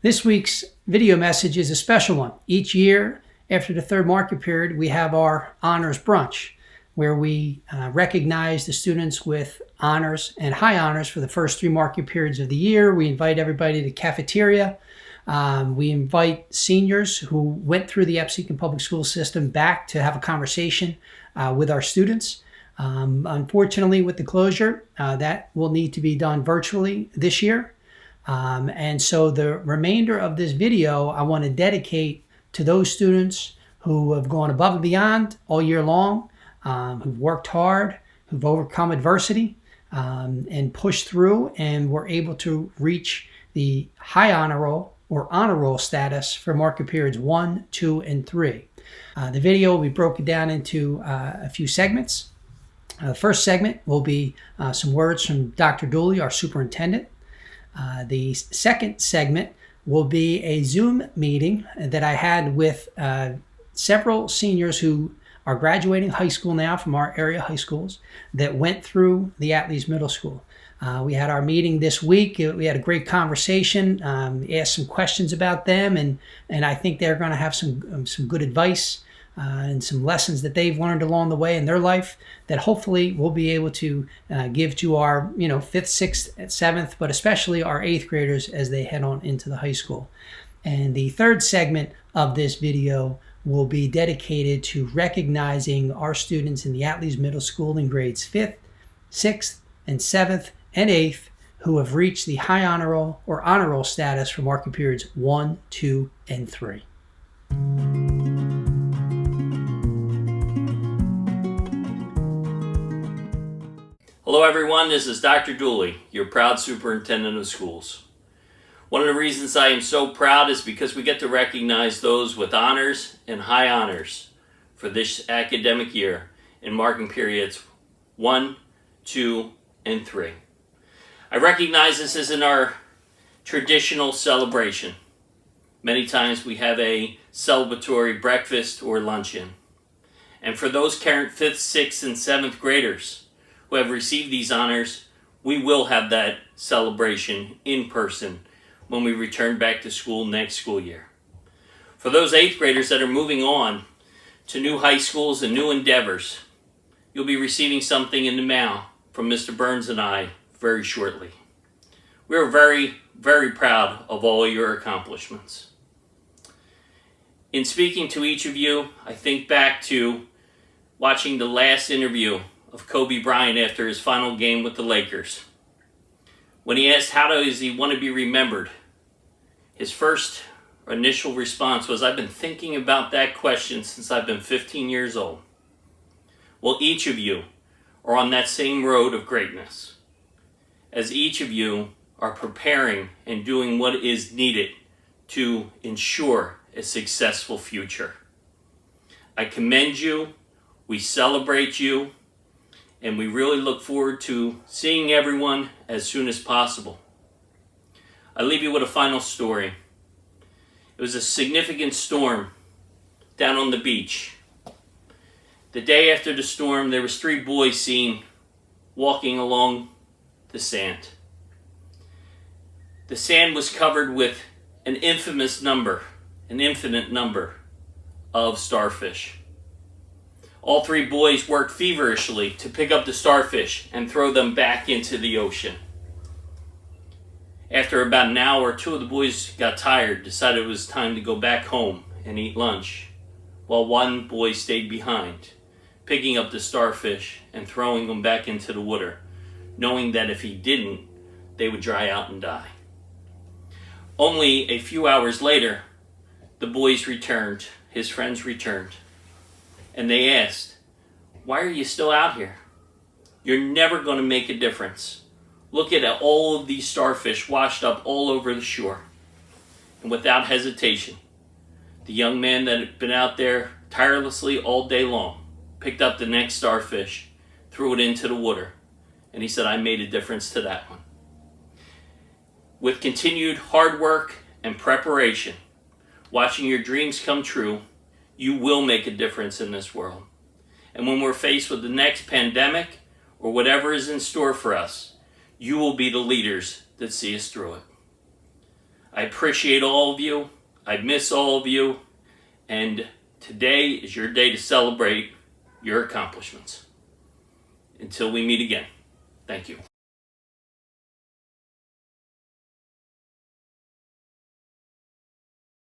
This week's video message is a special one. Each year, after the third market period, we have our Honors Brunch, where we recognize the students with honors and high honors for the first 3 market periods of the year. We invite everybody to the cafeteria. We invite seniors who went through the Epsecan Public School System back to have a conversation with our students. Unfortunately, with the closure, that will need to be done virtually this year. And so the remainder of this video, I want to dedicate to those students who have gone above and beyond all year long, who've worked hard, who've overcome adversity, and pushed through and were able to reach the high honor roll or honor roll status for market periods 1, 2, and 3. The video will be broken down into a few segments. The first segment will be some words from Dr. Dooley, our superintendent. The second segment will be a Zoom meeting that I had with several seniors who are graduating high school now from our area high schools that went through the Atlees Middle School. We had our meeting this week. We had a great conversation, asked some questions about them, and I think they're going to have some good advice and some lessons that they've learned along the way in their life that hopefully we'll be able to give to our 5th, 6th, 7th, but especially our 8th graders as they head on into the high school. And the third segment of this video will be dedicated to recognizing our students in the Atlees Middle School in grades 5th, 6th, and 7th, and 8th who have reached the high honor roll or honor roll status for market periods 1, 2, and 3. Hello everyone, this is Dr. Dooley, your proud superintendent of schools. One of the reasons I am so proud is because we get to recognize those with honors and high honors for this academic year in marking periods 1, 2, and 3. I recognize this isn't our traditional celebration. Many times we have a celebratory breakfast or luncheon. And for those current 5th, 6th, and 7th graders who have received these honors, we will have that celebration in person when we return back to school next school year. For those 8th graders that are moving on to new high schools and new endeavors, you'll be receiving something in the mail from Mr. Burns and I very shortly. We are very, very proud of all your accomplishments. In speaking to each of you, I think back to watching the last interview of Kobe Bryant after his final game with the Lakers. When he asked how does he want to be remembered, his first initial response was, "I've been thinking about that question since I've been 15 years old." Well, each of you are on that same road of greatness, as each of you are preparing and doing what is needed to ensure a successful future. I commend you, we celebrate you, and we really look forward to seeing everyone as soon as possible. I leave you with a final story. It was a significant storm down on the beach. The day after the storm, there was 3 boys seen walking along the sand. The sand was covered with an infinite number of starfish. All 3 boys worked feverishly to pick up the starfish and throw them back into the ocean. After about an hour, 2 of the boys got tired, decided it was time to go back home and eat lunch, while 1 boy stayed behind, picking up the starfish and throwing them back into the water, knowing that if he didn't, they would dry out and die. Only a few hours later, the boys returned, his friends returned, and they asked, "Why are you still out here? You're never going to make a difference. Look at all of these starfish washed up all over the shore." And without hesitation, the young man that had been out there tirelessly all day long picked up the next starfish, threw it into the water, and he said, "I made a difference to that one." With continued hard work and preparation, watching your dreams come true, you will make a difference in this world. And when we're faced with the next pandemic or whatever is in store for us, you will be the leaders that see us through it. I appreciate all of you. I miss all of you. And today is your day to celebrate your accomplishments. Until we meet again, thank you.